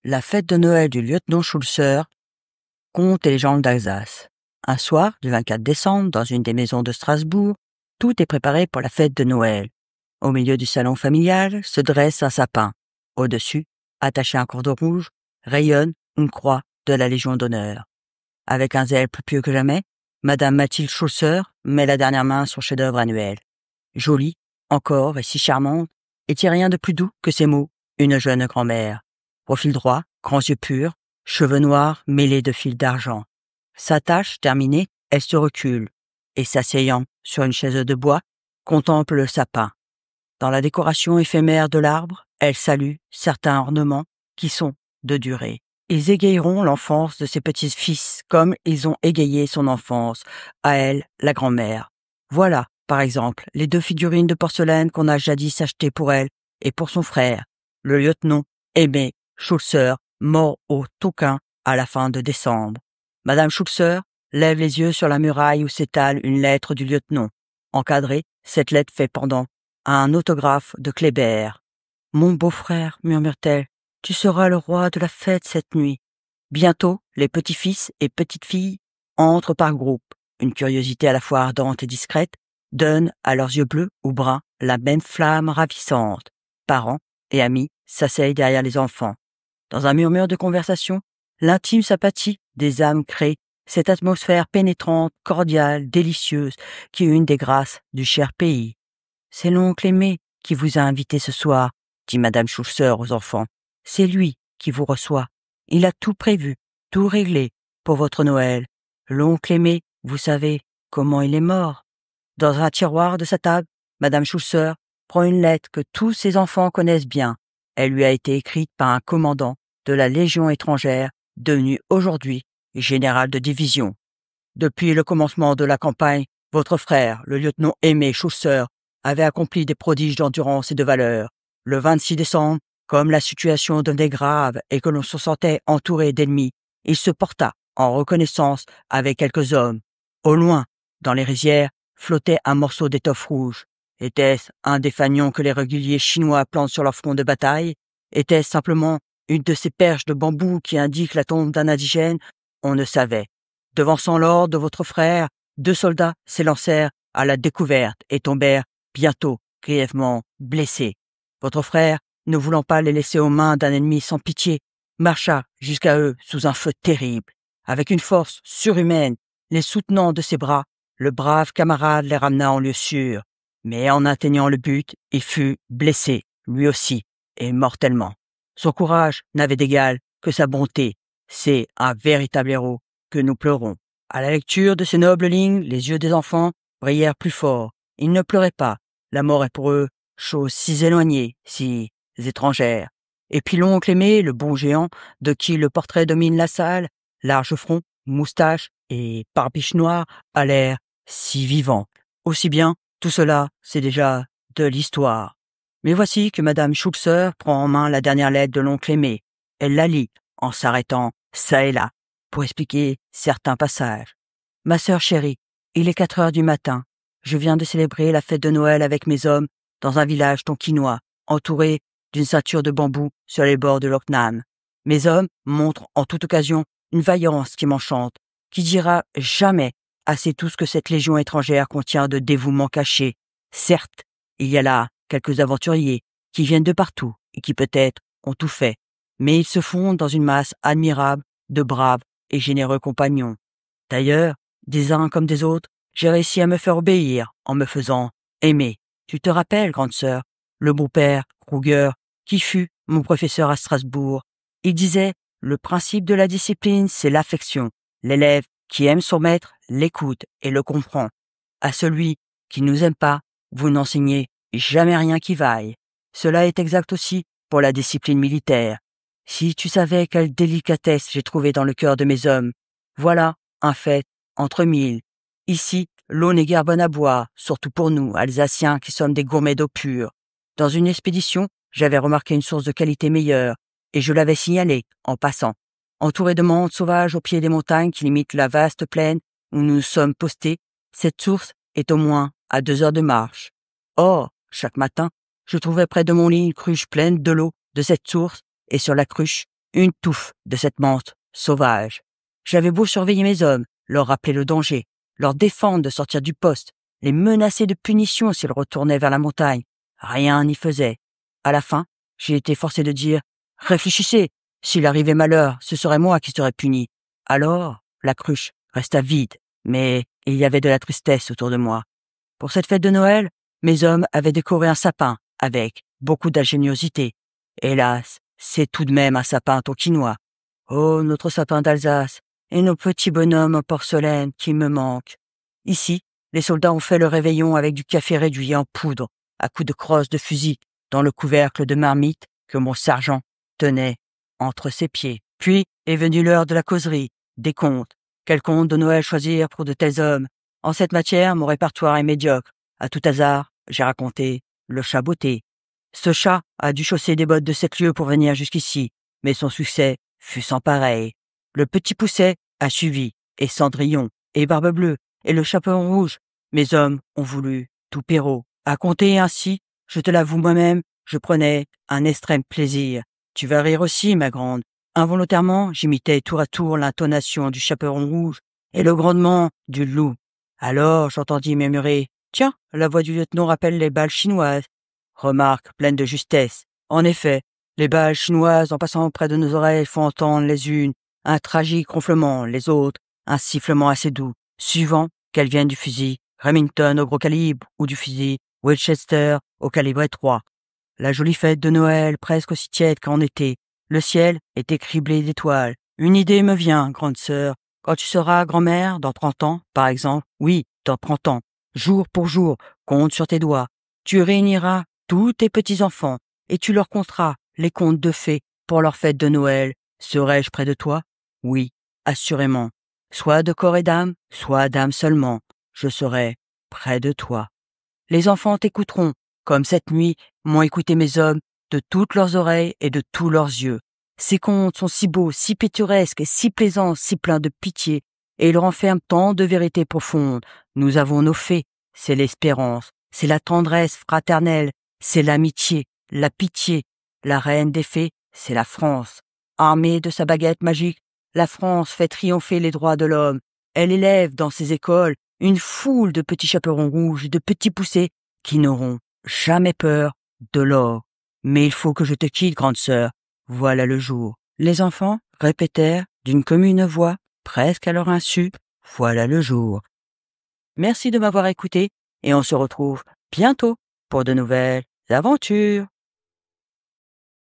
La fête de Noël du lieutenant Schulzer, contes et légendes d'Alsace. Un soir, du 24 décembre, dans une des maisons de Strasbourg, tout est préparé pour la fête de Noël. Au milieu du salon familial se dresse un sapin. Au-dessus, attaché à un cordon rouge, rayonne une croix de la Légion d'honneur. Avec un zèle plus pieux que jamais, Madame Mathilde Schulzer met la dernière main sur son chef-d'œuvre annuel. Jolie, encore et si charmante, est-il rien de plus doux que ces mots, une jeune grand-mère. Profil droit, grands yeux purs, cheveux noirs mêlés de fils d'argent. Sa tâche terminée, elle se recule et, s'asseyant sur une chaise de bois, contemple le sapin. Dans la décoration éphémère de l'arbre, elle salue certains ornements qui sont de durée. Ils égayeront l'enfance de ses petits-fils comme ils ont égayé son enfance, à elle, la grand-mère. Voilà, par exemple, les 2 figurines de porcelaine qu'on a jadis achetées pour elle et pour son frère, le lieutenant Aimé Schulzer, mort au Tonkin à la fin de décembre. Madame Schulzer lève les yeux sur la muraille où s'étale une lettre du lieutenant. Encadrée, cette lettre fait pendant à un autographe de Kléber. « Mon beau-frère, murmure-t-elle, tu seras le roi de la fête cette nuit. » Bientôt, les petits-fils et petites-filles entrent par groupe. Une curiosité à la fois ardente et discrète donne à leurs yeux bleus ou bruns la même flamme ravissante. Parents et amis s'asseyent derrière les enfants. Dans un murmure de conversation, l'intime sympathie des âmes crée cette atmosphère pénétrante, cordiale, délicieuse, qui est une des grâces du cher pays. « C'est l'oncle Aimé qui vous a invité ce soir, » dit Madame Schulzer aux enfants. « C'est lui qui vous reçoit. Il a tout prévu, tout réglé pour votre Noël. L'oncle Aimé, vous savez comment il est mort. » Dans un tiroir de sa table, Madame Schulzer prend une lettre que tous ses enfants connaissent bien. Elle lui a été écrite par un commandant de la Légion étrangère, devenu aujourd'hui général de division. Depuis le commencement de la campagne, votre frère, le lieutenant Aimé Schulzer, avait accompli des prodiges d'endurance et de valeur. Le 26 décembre, comme la situation devenait grave et que l'on se sentait entouré d'ennemis, il se porta en reconnaissance avec quelques hommes. Au loin, dans les rizières, flottait un morceau d'étoffe rouge. Était-ce un des fanions que les réguliers chinois plantent sur leur front de bataille? Était-ce simplement une de ces perches de bambou qui indiquent la tombe d'un indigène? On ne savait. Devançant l'ordre de votre frère, 2 soldats s'élancèrent à la découverte et tombèrent bientôt grièvement blessés. Votre frère, ne voulant pas les laisser aux mains d'un ennemi sans pitié, marcha jusqu'à eux sous un feu terrible. Avec une force surhumaine, les soutenant de ses bras, le brave camarade les ramena en lieu sûr. Mais en atteignant le but, il fut blessé, lui aussi, et mortellement. Son courage n'avait d'égal que sa bonté. C'est un véritable héros que nous pleurons. À la lecture de ces nobles lignes, les yeux des enfants brillèrent plus fort. Ils ne pleuraient pas. La mort est pour eux chose si éloignée, si étrangère. Et puis l'oncle Aimé, le bon géant, de qui le portrait domine la salle, large front, moustache et barbiche noire, a l'air si vivant. Aussi bien, tout cela, c'est déjà de l'histoire. Mais voici que Madame Schulzer prend en main la dernière lettre de l'oncle Aimé. Elle la lit, en s'arrêtant çà et là, pour expliquer certains passages. « Ma sœur chérie, il est 4 heures du matin. Je viens de célébrer la fête de Noël avec mes hommes dans un village tonkinois, entouré d'une ceinture de bambou sur les bords de l'Oknam. Mes hommes montrent en toute occasion une vaillance qui m'enchante, qui dira jamais assez tout ce que cette légion étrangère contient de dévouement caché. Certes, il y a là quelques aventuriers qui viennent de partout et qui peut-être ont tout fait, mais ils se fondent dans une masse admirable de braves et généreux compagnons. D'ailleurs, des uns comme des autres, j'ai réussi à me faire obéir en me faisant aimer. Tu te rappelles, grande sœur, le beau-père Kruger, qui fut mon professeur à Strasbourg. Il disait, le principe de la discipline, c'est l'affection. L'élève qui aime son maître l'écoute et le comprend. À celui qui ne nous aime pas, vous n'enseignez jamais rien qui vaille. Cela est exact aussi pour la discipline militaire. Si tu savais quelle délicatesse j'ai trouvée dans le cœur de mes hommes. Voilà un fait entre 1000. Ici, l'eau n'est guère bonne à boire, surtout pour nous, Alsaciens, qui sommes des gourmets d'eau pure. Dans une expédition, j'avais remarqué une source de qualité meilleure, et je l'avais signalée, en passant. Entourée de montes sauvages au pied des montagnes qui limitent la vaste plaine où nous sommes postés, cette source est au moins à 2 heures de marche. Or, chaque matin, je trouvais près de mon lit une cruche pleine de l'eau de cette source, et sur la cruche, une touffe de cette menthe sauvage. J'avais beau surveiller mes hommes, leur rappeler le danger, leur défendre de sortir du poste, les menacer de punition s'ils retournaient vers la montagne. Rien n'y faisait. À la fin, j'ai été forcé de dire « Réfléchissez, s'il arrivait malheur, ce serait moi qui serais puni. » Alors, la cruche resta vide, mais il y avait de la tristesse autour de moi. Pour cette fête de Noël, mes hommes avaient décoré un sapin avec beaucoup d'ingéniosité. Hélas, c'est tout de même un sapin tonkinois. Oh, notre sapin d'Alsace et nos petits bonhommes en porcelaine qui me manquent. Ici, les soldats ont fait le réveillon avec du café réduit en poudre, à coups de crosse de fusil, dans le couvercle de marmite que mon sergent tenait entre ses pieds. Puis est venue l'heure de la causerie, des contes. Quel conte de Noël choisir pour de tels hommes? En cette matière, mon répertoire est médiocre. À tout hasard, j'ai raconté le chat botté. Ce chat a dû chausser des bottes de 7 lieues pour venir jusqu'ici, mais son succès fut sans pareil. Le petit Pousset a suivi, et Cendrillon, et Barbe-Bleue, et le Chaperon Rouge. Mes hommes ont voulu tout Perrault. À compter ainsi, je te l'avoue moi-même, je prenais un extrême plaisir. Tu vas rire aussi, ma grande. Involontairement, j'imitais tour à tour l'intonation du Chaperon Rouge et le grondement du loup. Alors j'entendis murmurer « Tiens, la voix du lieutenant rappelle les balles chinoises. » Remarque pleine de justesse. En effet, les balles chinoises, en passant près de nos oreilles, font entendre les unes un tragique ronflement, les autres un sifflement assez doux, suivant qu'elles viennent du fusil Remington au gros calibre ou du fusil Winchester au calibre étroit. La jolie fête de Noël, presque aussi tiède qu'en été. Le ciel était criblé d'étoiles. Une idée me vient, grande sœur. Quand tu seras grand-mère, dans 30 ans, par exemple, oui, dans 30 ans, jour pour jour, compte sur tes doigts. Tu réuniras tous tes petits-enfants et tu leur conteras les contes de fées pour leur fête de Noël. Serai-je près de toi? Oui, assurément. Soit de corps et d'âme, soit d'âme seulement. Je serai près de toi. Les enfants t'écouteront, comme cette nuit m'ont écouté mes hommes, de toutes leurs oreilles et de tous leurs yeux. Ces contes sont si beaux, si pittoresques et si plaisants, si pleins de pitié, et ils renferment tant de vérités profondes. Nous avons nos fées, c'est l'espérance, c'est la tendresse fraternelle, c'est l'amitié, la pitié. La reine des fées, c'est la France. Armée de sa baguette magique, la France fait triompher les droits de l'homme. Elle élève dans ses écoles une foule de petits chaperons rouges et de petits poussets qui n'auront jamais peur de l'or. Mais il faut que je te quitte, grande sœur. Voilà le jour. Les enfants répétèrent d'une commune voix, presque à leur insu, voilà le jour. Merci de m'avoir écouté et on se retrouve bientôt pour de nouvelles aventures.